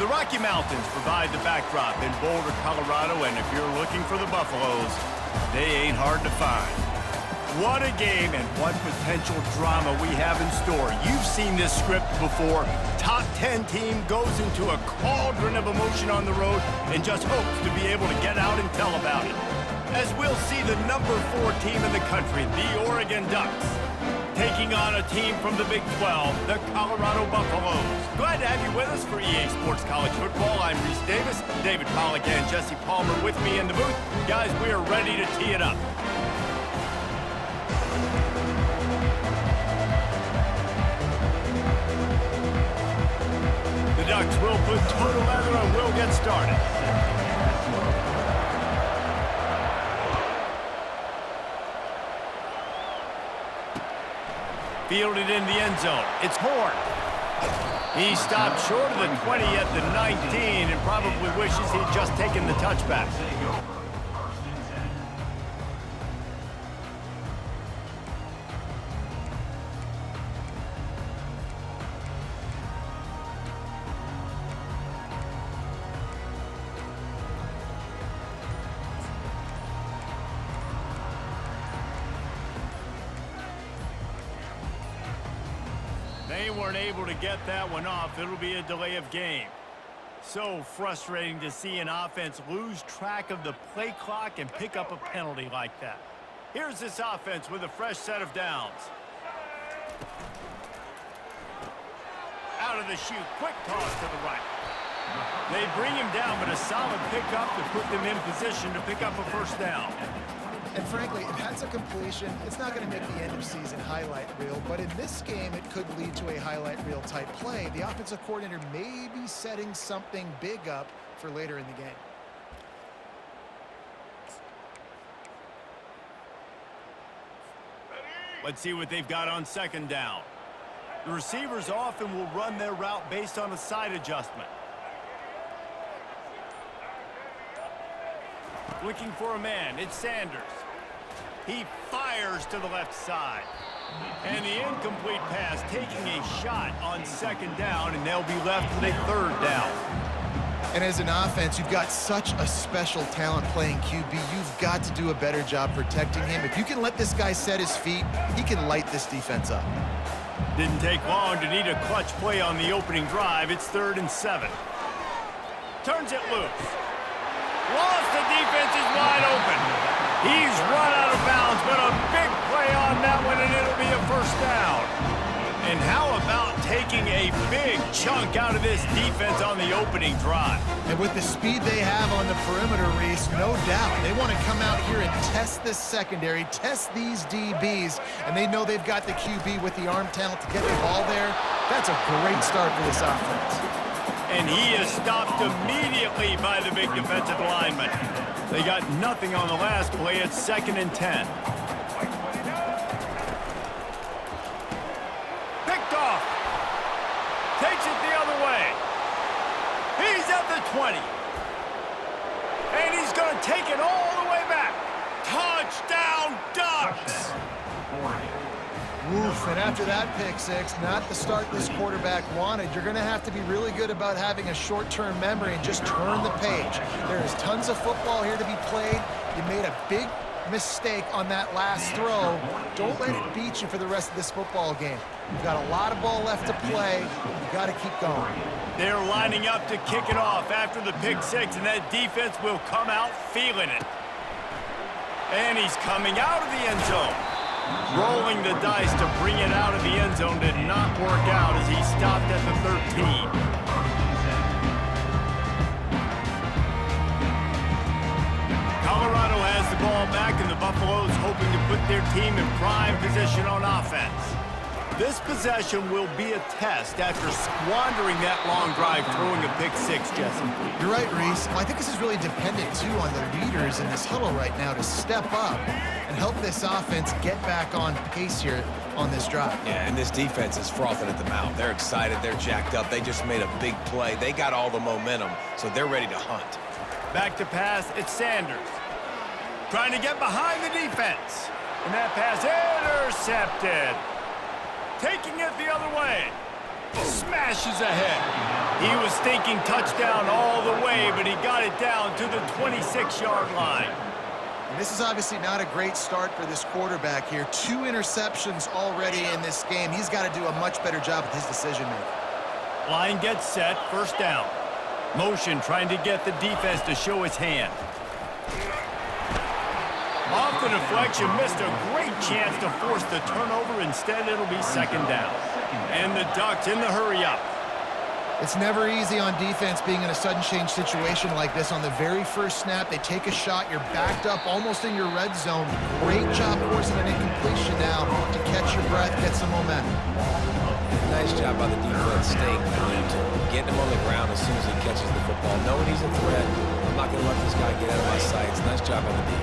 The Rocky Mountains provide the backdrop in Boulder, Colorado, and if you're looking for the Buffaloes, they ain't hard to find. What a game and what potential drama we have in store. You've seen this script before. Top 10 team goes into a cauldron of emotion on the road and just hopes to be able to get out and tell about it. As we'll see the number 4 team in the country, the Oregon Ducks, taking on a team from the Big 12, the Colorado Buffaloes. Glad to have you with us for EA Sports College Football. I'm Reese Davis, David Pollack and Jesse Palmer with me in the booth. Guys, we are ready to tee it up. The Ducks will put total leather and we'll get started. Fielded in the end zone. It's Horn. He stopped short of the 20 at the 19 and probably wishes he'd just taken the touchback. They weren't able to get that one off. It'll be a delay of game. So frustrating to see an offense lose track of the play clock and pick up a penalty like that. Here's this offense with a fresh set of downs. Out of the chute, quick toss to the right. They bring him down, but a solid pickup to put them in position to pick up a first down. And frankly, if that's a completion, it's not going to make the end of season highlight reel, but in this game, it could lead to a highlight reel type play. The offensive coordinator may be setting something big up for later in the game. Let's see what they've got on second down. The receivers often will run their route based on a side adjustment. Looking for a man, it's Sanders. He fires to the left side. And the incomplete pass taking a shot on second down, and they'll be left with a third down. And as an offense, you've got such a special talent playing QB. You've got to do a better job protecting him. If you can let this guy set his feet, he can light this defense up. Didn't take long to need a clutch play on the opening drive. It's 3rd and 7. Turns it loose. Lost, the defense is wide open. He's run out of bounds, but a big play on that one, and it'll be a first down. And how about taking a big chunk out of this defense on the opening drive? And with the speed they have on the perimeter, Reese, no doubt, they want to come out here and test this secondary, test these DBs, and they know they've got the QB with the arm talent to get the ball there. That's a great start for this offense. And he is stopped immediately by the big defensive lineman. They got nothing on the last play. It's 2nd and 10. Picked off. Takes it the other way. He's at the 20. And he's going to take it all the way back. Touchdown, Ducks! Oof, and after that pick six, not the start this quarterback wanted. You're going to have to be really good about having a short-term memory and just turn the page. There is tons of football here to be played. You made a big mistake on that last throw. Don't let it beat you for the rest of this football game. You've got a lot of ball left to play. You've got to keep going. They're lining up to kick it off after the pick six, and that defense will come out feeling it. And he's coming out of the end zone. Rolling the dice to bring it out of the end zone did not work out as he stopped at the 13. Colorado has the ball back, and the Buffaloes hoping to put their team in prime position on offense. This possession will be a test after squandering that long drive throwing a pick six, Jesse. You're right, Reese. Well, I think this is really dependent, too, on the leaders in this huddle right now to step up and help this offense get back on pace here on this drive. Yeah, and this defense is frothing at the mouth. They're excited. They're jacked up. They just made a big play. They got all the momentum, so they're ready to hunt. Back to pass, it's Sanders. Trying to get behind the defense. And that pass intercepted. Taking it the other way. Smashes ahead. He was thinking touchdown all the way, but he got it down to the 26-yard line. And this is obviously not a great start for this quarterback here. 2 interceptions already in this game. He's got to do a much better job with his decision-making. Line gets set, first down. Motion trying to get the defense to show his hand. Off the deflection, missed a great chance to force the turnover. Instead, it'll be second down. And the Ducks in the hurry-up. It's never easy on defense being in a sudden change situation like this. On the very first snap, they take a shot. You're backed up almost in your red zone. Great job forcing an incompletion now to catch your breath, get some momentum. Nice job by the defense staying glued to him, getting him on the ground as soon as he catches the football, knowing he's a threat. I'm not going to let this guy get out of my sights. Nice job on the D.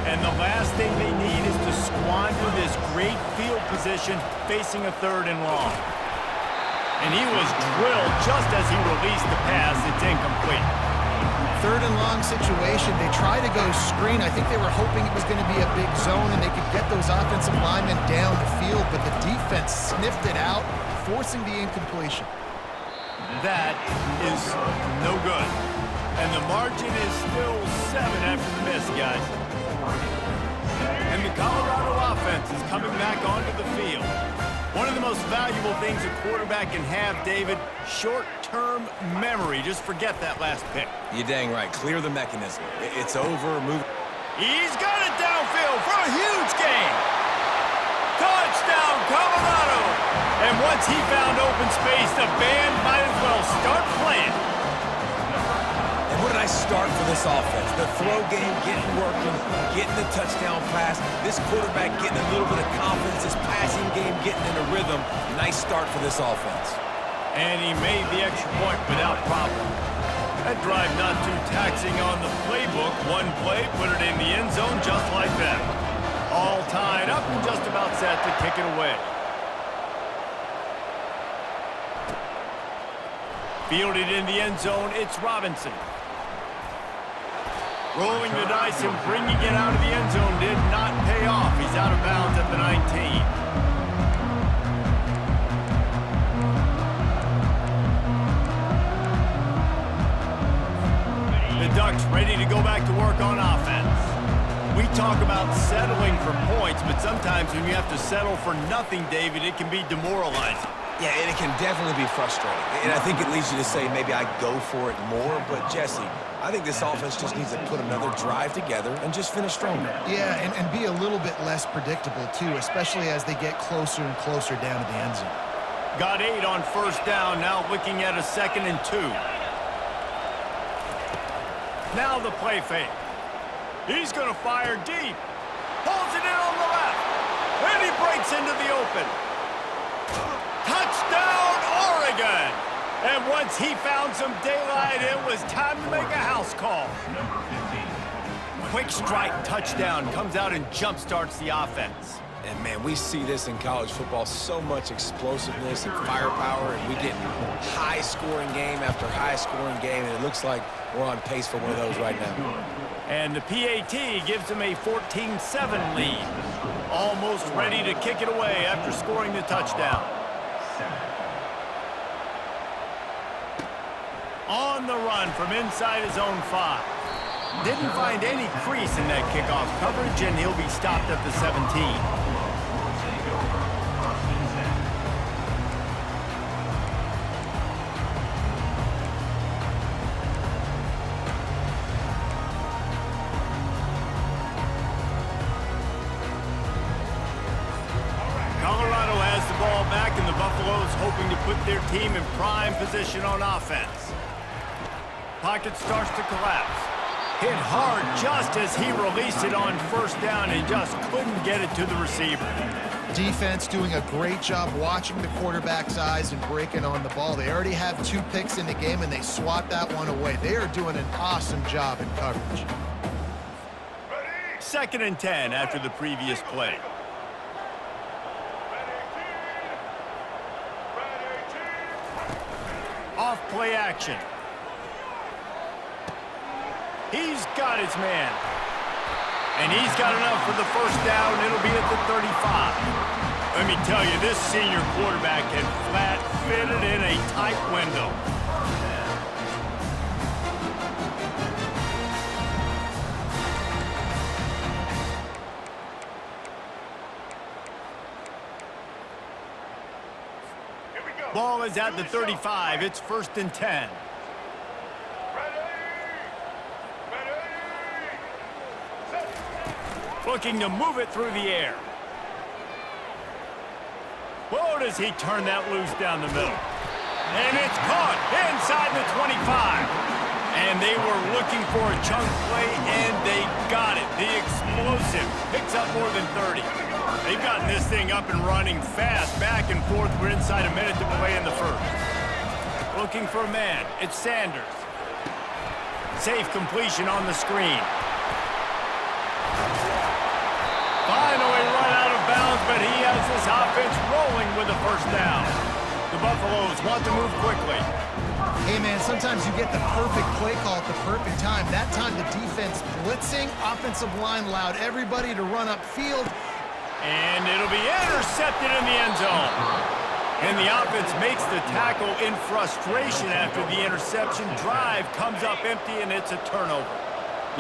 And the last thing they need is to squander this great field position facing a 3rd and long. And he was drilled just as he released the pass. It's incomplete. 3rd and long situation. They try to go screen. I think they were hoping it was going to be a big zone and they could get those offensive linemen down the field, but the defense sniffed it out, forcing the incompletion. That is no good. And the margin is still 7 after the miss, guys. And the Colorado offense is coming back onto the field. One of the most valuable things a quarterback can have, David, short-term memory. Just forget that last pick. You're dang right. Clear the mechanism. It's over. Move. He's got it downfield for a huge gain. Touchdown, Colorado. And once he found open space, the band might as well start playing. And what did I start for this offense? The throw game getting working, getting the touchdown pass. This quarterback getting a little bit of confidence. This passing game getting in a rhythm. Nice start for this offense. And he made the extra point without problem. That drive not too taxing on the playbook. One play, put it in the end zone just like that. All tied up and just about set to kick it away. Fielded in the end zone, it's Robinson. Rolling the dice and bringing it out of the end zone did not pay off. He's out of bounds at the 19. The Ducks ready to go back to work on offense. We talk about settling for points, but sometimes when you have to settle for nothing, David, it can be demoralizing. Yeah, and it can definitely be frustrating. And I think it leads you to say maybe I go for it more. But, Jesse, I think this offense just needs to put another drive together and just finish stronger. Yeah, and be a little bit less predictable, too, especially as they get closer and closer down to the end zone. Got 8 on first down, now looking at a 2nd and 2. Now the play fake. He's going to fire deep. Pulls it in on the left. And he breaks into the open. Touchdown, Oregon! And once he found some daylight, it was time to make a house call. Quick strike touchdown comes out and jump-starts the offense. And, man, we see this in college football, so much explosiveness and firepower, and we get high-scoring game after high-scoring game, and it looks like we're on pace for one of those right now. And the PAT gives them a 14-7 lead. Almost ready to kick it away after scoring the touchdown. On the run from inside his own 5. Didn't find any crease in that kickoff coverage, and he'll be stopped at the 17. Colorado has the ball back, and the Buffaloes hoping to put their team in prime position on offense. Pocket starts to collapse. Hit hard just as he released it on first down and just couldn't get it to the receiver. Defense doing a great job watching the quarterback's eyes and breaking on the ball. They already have 2 picks in the game, and they swat that one away. They are doing an awesome job in coverage. 2nd and 10 after the previous play. Off play action. He's got his man. And he's got enough for the first down. It'll be at the 35. Let me tell you, this senior quarterback can flat fit it in a tight window. Ball is at the 35. It's 1st and 10. Looking to move it through the air. Whoa, does he turn that loose down the middle. And it's caught inside the 25. And they were looking for a chunk play, and they got it. The explosive picks up more than 30. They've gotten this thing up and running fast, back and forth. We're inside a minute to play in the first. Looking for a man. It's Sanders. Safe completion on the screen. Finally run out of bounds, but he has this offense rolling with a first down. The Buffaloes want to move quickly. Hey, man, sometimes you get the perfect play call at the perfect time. That time the defense blitzing, offensive line allowed everybody to run upfield. And it'll be intercepted in the end zone. And the offense makes the tackle in frustration after the interception. Drive comes up empty, and it's a turnover.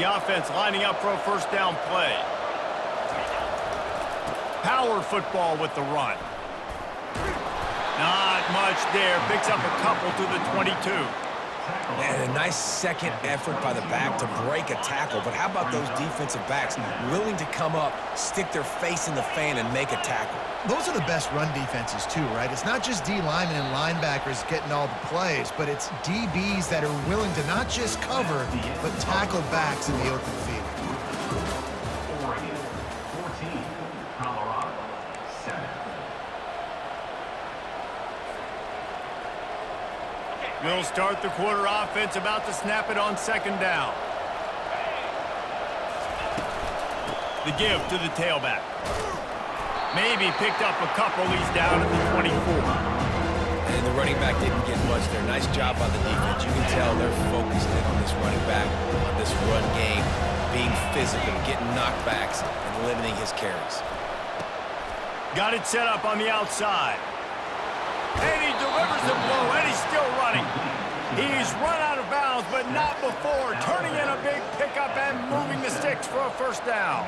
The offense lining up for a first down play. Power football with the run. Not much there. Picks up a couple to the 22. And a nice second effort by the back to break a tackle. But how about those defensive backs willing to come up, stick their face in the fan, and make a tackle? Those are the best run defenses, too, right? It's not just D linemen and linebackers getting all the plays, but it's DBs that are willing to not just cover, but tackle backs in the open field. We'll start the quarter offense, about to snap it on second down. The give to the tailback. Maybe picked up a couple. He's down at the 24. And the running back didn't get much there. Nice job by the defense. You can tell they're focused in on this running back, on this run game, being physical, getting knockbacks, and limiting his carries. Got it set up on the outside. And he delivers the blow, and he's still running. He's run out of bounds, but not before. Turning in a big pickup and moving the sticks for a first down.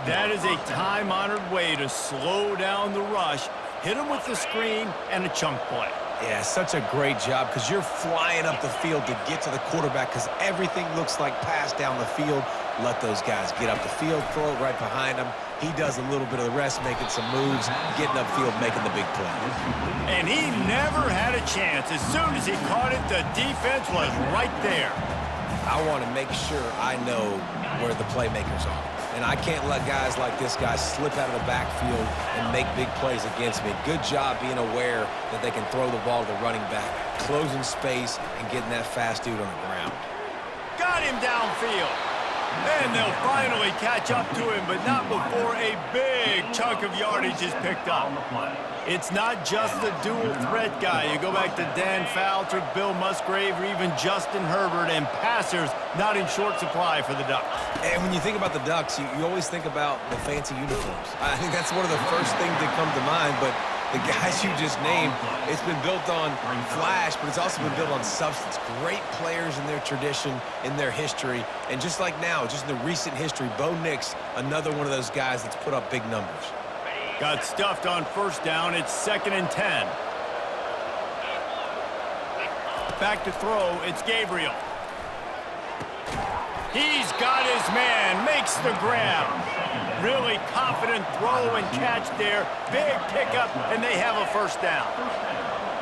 That is a time-honored way to slow down the rush, hit him with the screen, and a chunk play. Yeah, such a great job because you're flying up the field to get to the quarterback because everything looks like pass down the field. Let those guys get up the field, throw it right behind him. He does a little bit of the rest, making some moves, getting upfield, making the big play. And he never had a chance. As soon as he caught it, the defense was right there. I want to make sure I know where the playmakers are. And I can't let guys like this guy slip out of the backfield and make big plays against me. Good job being aware that they can throw the ball to the running back, closing space, and getting that fast dude on the ground. Got him downfield. And they'll finally catch up to him, but not before a big chunk of yardage is picked up. It's not just the dual threat guy. You go back to Dan Fouts or Bill Musgrave or even Justin Herbert, and passers not in short supply for the Ducks. And when you think about the Ducks, you always think about the fancy uniforms. I think that's one of the first things that come to mind, but the guys you just named, it's been built on flash, but it's also been built on substance. Great players in their tradition, in their history, and just like now, just in the recent history, Bo Nix, another one of those guys that's put up big numbers. Got stuffed on first down. It's 2nd and 10. Back to throw. It's Gabriel. He's got his man. Makes the grab. Really confident throw and catch there. Big pickup, and they have a first down.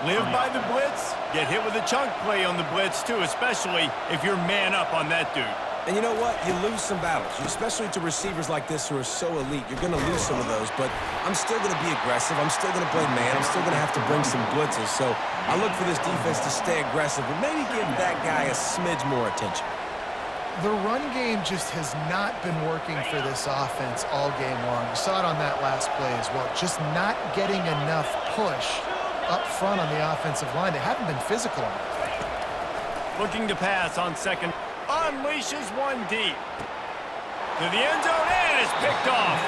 Live by the blitz. Get hit with a chunk play on the blitz, too, especially if you're man up on that dude. And you know what? You lose some battles, especially to receivers like this who are so elite. You're going to lose some of those, but I'm still going to be aggressive. I'm still going to play man. I'm still going to have to bring some blitzes. So I look for this defense to stay aggressive and maybe give that guy a smidge more attention. The run game just has not been working for this offense all game long. You saw it on that last play as well. Just not getting enough push up front on the offensive line. They haven't been physical enough. Looking to pass on second. Unleashes one deep. To the end zone, and it's picked off.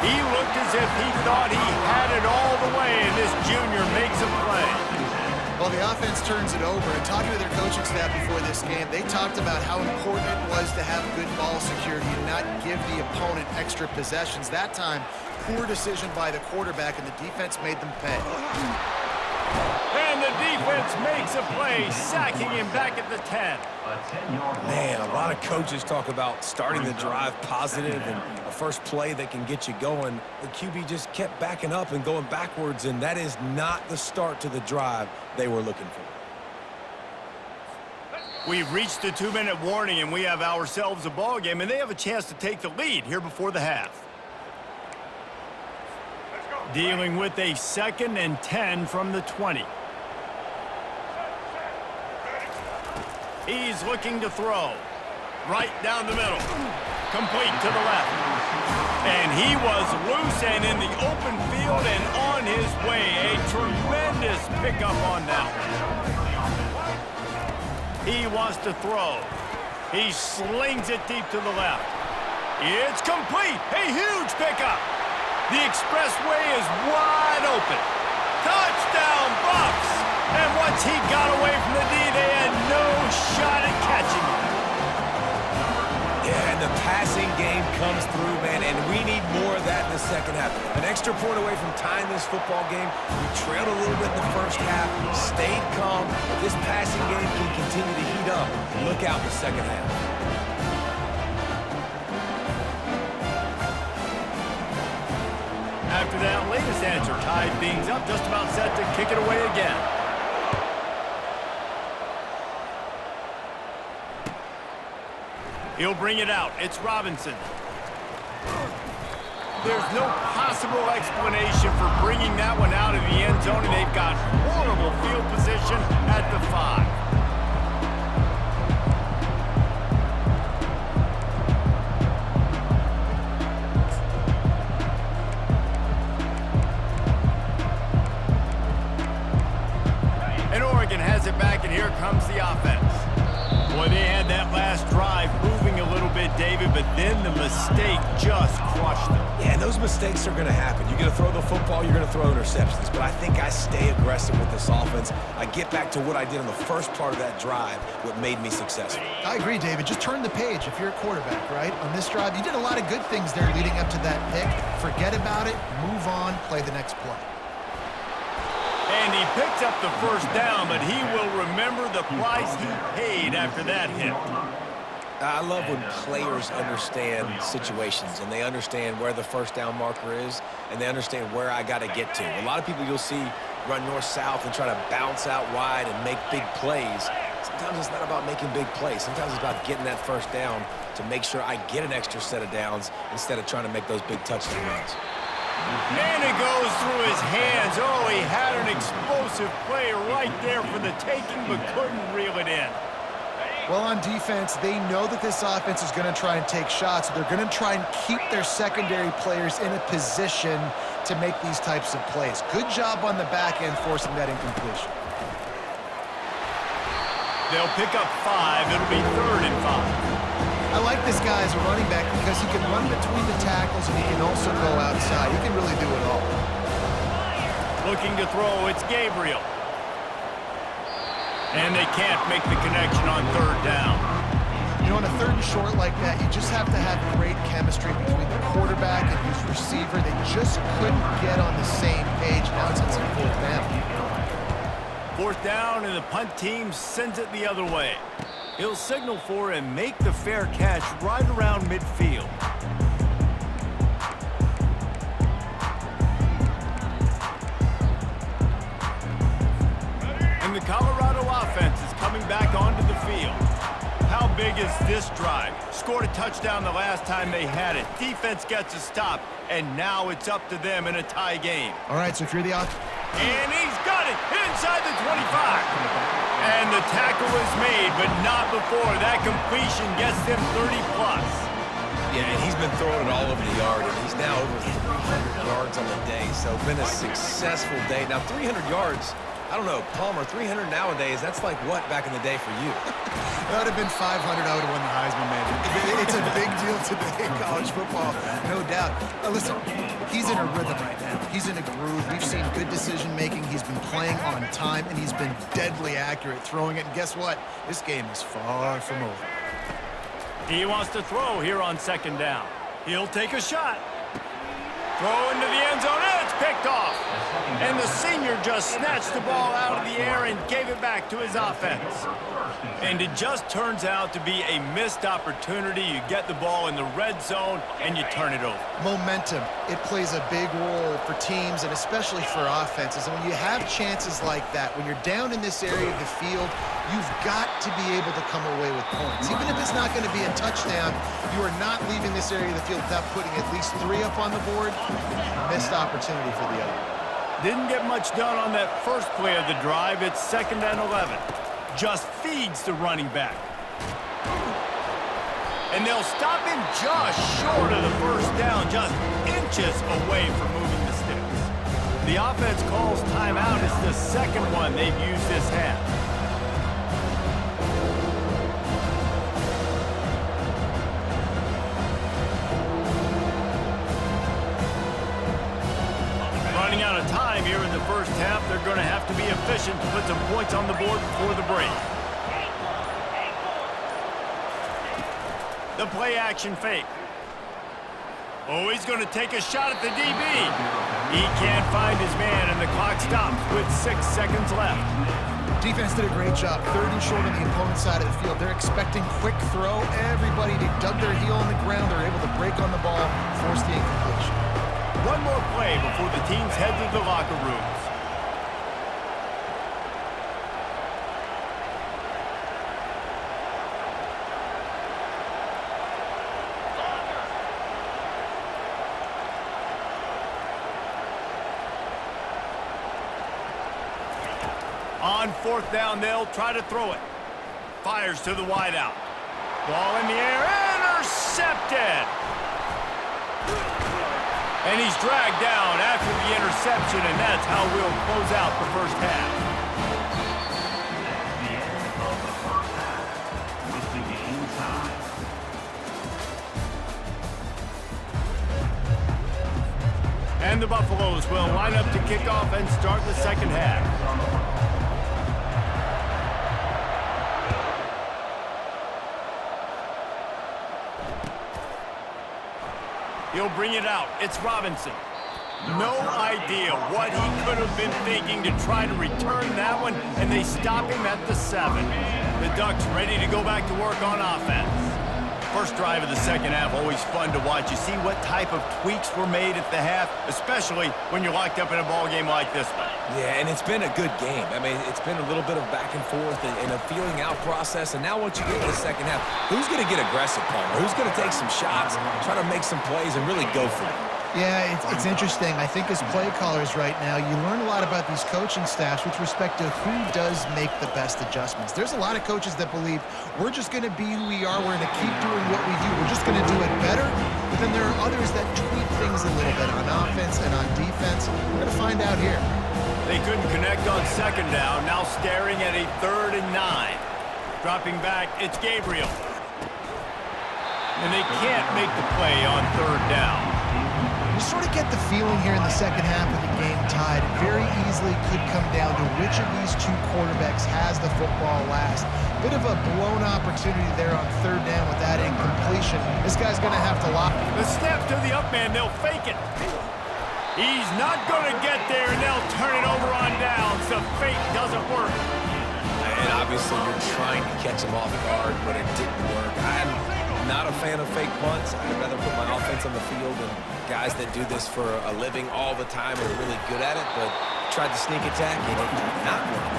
He looked as if he thought he had it all the way, and this junior makes a play. Well, the offense turns it over, and talking to their coaching staff before this game, they talked about how important it was to have good ball security and not give the opponent extra possessions. That time, poor decision by the quarterback, and the defense made them pay. And the defense makes a play, sacking him back at the 10. Man, a lot of coaches talk about starting the drive positive and a first play that can get you going. The QB just kept backing up and going backwards, and that is not the start to the drive they were looking for. We've reached the 2-minute warning, and we have ourselves a ball game, and they have a chance to take the lead here before the half. Dealing with a 2nd and 10 from the 20. He's looking to throw. Right down the middle. Complete to the left. And he was loose and in the open field and on his way. A tremendous pickup on that one. He wants to throw. He slings it deep to the left. It's complete. A huge pickup. The expressway is wide open. Touchdown, Buffs! And once he got away from the D, they had no shot at catching him. Yeah, and the passing game comes through, man, and we need more of that in the second half. An extra point away from tying this football game. We trailed a little bit in the first half, stayed calm. If this passing game can continue to heat up, look out in the second half. After that latest answer tied things up, just about set to kick it away again. He'll bring it out. It's Robinson. There's no possible explanation for bringing that one out of the end zone, and they've got horrible field position at the 5. Has it back, and here comes the offense. Boy, they had that last drive moving a little bit, David, but then the mistake just crushed them. Yeah, and those mistakes are going to happen. You're going to throw the football, you're going to throw interceptions, but I think I stay aggressive with this offense. I get back to what I did on the first part of that drive, what made me successful. I agree, David. Just turn the page if you're a quarterback, right? On this drive, you did a lot of good things there leading up to that pick. Forget about it, move on, play the next play. And he picks up the first down, but he will remember the price he paid after that hit. I love when players understand situations and they understand where the first down marker is and they understand where I got to get to. A lot of people you'll see run north-south and try to bounce out wide and make big plays. Sometimes it's not about making big plays. Sometimes it's about getting that first down to make sure I get an extra set of downs instead of trying to make those big touchdown runs. And it goes through his hands. Oh, he had an explosive play right there for the taking, but couldn't reel it in. Well, on defense, they know that this offense is going to try and take shots. They're going to try and keep their secondary players in a position to make these types of plays. Good job on the back end forcing that incompletion. They'll pick up 5. It'll be 3rd and 5. I like this guy as a running back because he can run between the tackles and he can also go outside. He can really do it all. Looking to throw, it's Gabriel. And they can't make the connection on 3rd down. You know, on a 3rd and short like that, you just have to have great chemistry between the quarterback and his receiver. They just couldn't get on the same page. Now it's on 4th down. 4th down, and the punt team sends it the other way. He'll signal for and make the fair catch right around midfield. And the Colorado offense is coming back onto the field. How big is this drive? Scored a touchdown the last time they had it. Defense gets a stop, and now it's up to them in a tie game. All right, so if you're the and he's got it inside the 25. And the tackle is made, but not before. That completion gets them 30+. Yeah, and he's been throwing it all over the yard, and he's now over 300 yards on the day, so been a successful day. Now, 300 yards, I don't know, Palmer, 300 nowadays, that's like what back in the day for you? That would have been 500. I would have won the Heisman, man. It's a big deal today in college football, no doubt. Listen, he's in a rhythm right now. He's in a groove. We've seen good decision-making. He's been playing on time, and he's been deadly accurate throwing it. And guess what? This game is far from over. He wants to throw here on second down. He'll take a shot. Throw into the end zone, and it's picked off. And the senior just snatched the ball out of the air and gave it back to his offense. And it just turns out to be a missed opportunity. You get the ball in the red zone, and you turn it over. Momentum, it plays a big role for teams and especially for offenses. And when you have chances like that, when you're down in this area of the field, you've got to be able to come away with points. Even if it's not going to be a touchdown, you are not leaving this area of the field without putting at least 3 up on the board. Missed opportunity for the other. Didn't get much done on that first play of the drive. It's 2nd and 11. Just feeds the running back. And they'll stop him just short of the first down, just inches away from moving the sticks. The offense calls timeout. It's the second one they've used this half. Running out of time here in the first half. They're going to have to be efficient to put some points on the board before the break. The play action fake. Oh, he's going to take a shot at the DB. He can't find his man, and the clock stops with 6 seconds left. Defense did a great job. 3rd and short on the opponent's side of the field. They're expecting quick throw. Everybody dug their heel on the ground. They're able to break on the ball, force the incompletion. One more play before the teams head to the locker rooms. On 4th down, they'll try to throw it. Fires to the wideout. Ball in the air, intercepted! And he's dragged down after the interception, and that's how we'll close out the first half. And the Buffaloes will line up to kick off and start the second half. He'll bring it out. It's Robinson. No idea what he could have been thinking to try to return that one, and they stop him at the 7. The Ducks ready to go back to work on offense. First drive of the second half, always fun to watch. You see what type of tweaks were made at the half, especially when you're locked up in a ball game like this one. Yeah, and it's been a good game. I mean, it's been a little bit of back and forth and a feeling out process. And now once you get to the second half, who's going to get aggressive, Palmer? Who's going to take some shots, try to make some plays, and really go for it? Yeah, it's interesting. I think as play callers right now, you learn a lot about these coaching staffs with respect to who does make the best adjustments. There's a lot of coaches that believe we're just going to be who we are. We're going to keep doing what we do. We're just going to do it better. But then there are others that tweak things a little bit on offense and on defense. We're going to find out here. They couldn't connect on second down. Now staring at a 3rd and 9. Dropping back, it's Gabriel. And they can't make the play on 3rd down. You sort of get the feeling here in the second half of the game tied. It very easily could come down to which of these two quarterbacks has the football last. Bit of a blown opportunity there on 3rd down with that incompletion. This guy's going to have to lock. The snap to the up man, they'll fake it. He's not going to get there, and they'll turn it over on downs. The fake doesn't work. And obviously you're trying to catch him off guard, but it didn't work. I'm not a fan of fake punts. I'd rather put my offense on the field and guys that do this for a living all the time are really good at it, but tried to sneak attack and it did not work.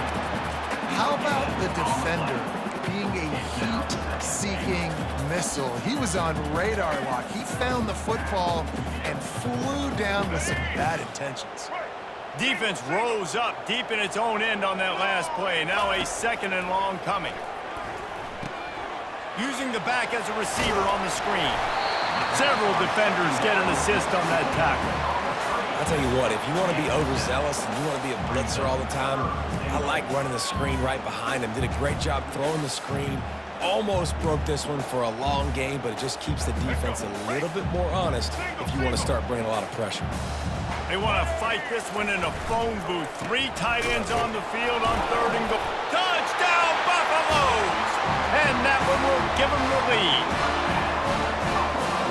How about the defender being a heat-seeking missile? He was on radar lock. He found the football and flew down with some bad intentions. Defense rose up deep in its own end on that last play. Now a 2nd and long coming. Using the back as a receiver on the screen. Several defenders get an assist on that tackle. I'll tell you what, if you want to be overzealous and you want to be a blitzer all the time, I like running the screen right behind him. Did a great job throwing the screen. Almost broke this one for a long game, but it just keeps the defense a little bit more honest if you want to start bringing a lot of pressure. They want to fight this one in a phone booth. 3 tight ends on the field on 3rd and goal. Touchdown, Buffaloes! And that one will give them the lead.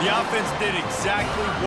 The offense did exactly what